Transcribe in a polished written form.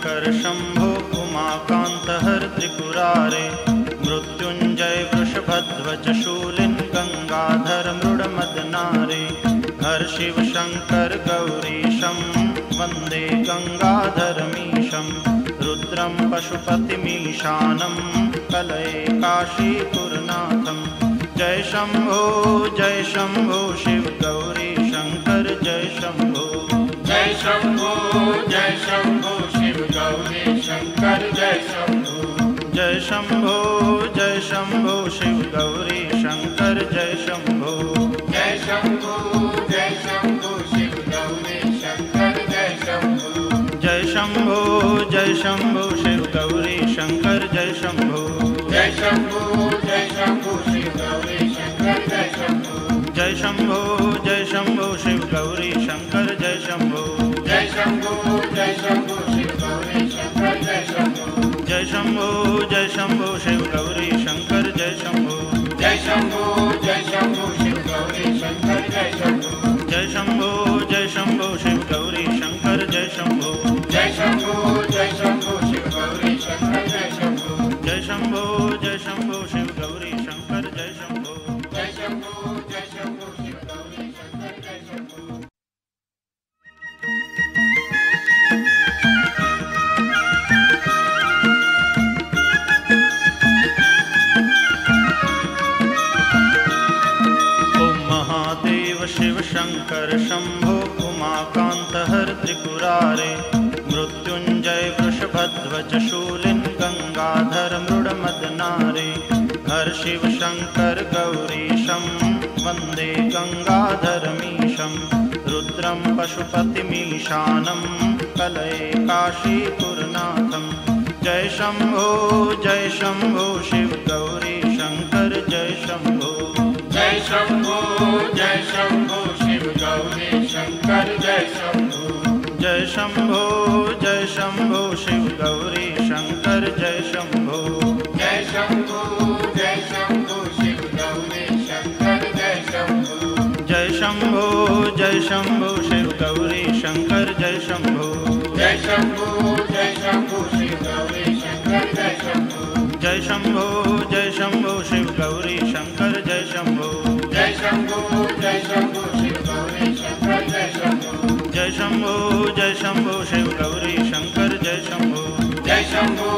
शंकर शंभो उमाकांत हर त्रिपुरारे मृत्युंजय वृषभध्वज शूलिन गंगाधर मृडमदनारे हर शिव शंकर गौरीशं वंदे गंगाधरमीशं रुद्रं पशुपतिमीशानं कलये काशीपुरनाथं। जय शंभो शिव गौरी शंकर जय शंभो। जय शंभो शिव गौरी शंकर जय शंभो। जय शंभो शिव गौरी शंकर जय शंभो। जय शंभो शिव गौरी शंकर जय शंभो। जय शंभो शिव गौरी शंकर जय शंभो। जय शंभो शिव गौरी शंकर जय शंभो। जय शंभो शिव गौरी शंकर जय शंभो। जय शंभो शिव गौरी शंकर जय शंभो। जय शंभो शिव गौरी शंकर जय शंभो। जय शंभो शिव गौरी शंकर जय शंभो। जय शंभो शिव गौरी शंकर जय शंभो। जय शंभो शिव गौरी शंकर जय शंभो। जय शंभो शिव गौरी शंकर जय शंभो। जय शंभो शिव गौरी शंकर जय शंभो। शिव शंकर शंभो उमाकांत हर त्रिपुरारे मृत्युंजय वृषभध्वज शूलिन गंगाधर मृडमदनारे हर शिव शंकर गौरीशं वंदे गंगाधरमीशं रुद्रं पशुपतिमीशानं कलये काशीपुरनाथं। जय शंभो शिव गौरी शंकर जय शंभो। जय शंभो शिव गौरी शंकर जय शंभो। जय शंभो शिव गौरी शंकर जय शंभो। जय शंभो शिव गौरी शंकर जय शंभो। जय शंभो शिव गौरी शंकर जय शंभो। जय शंभो शिव गौरी शंकर जय शंभो। जय शंभो शिव गौरी शंकर जय शंभो। जय शंभो शिव गौरी शंकर जय शंभो। जय शंभो शिव गौरी शंकर जय शंभो। जय शंभो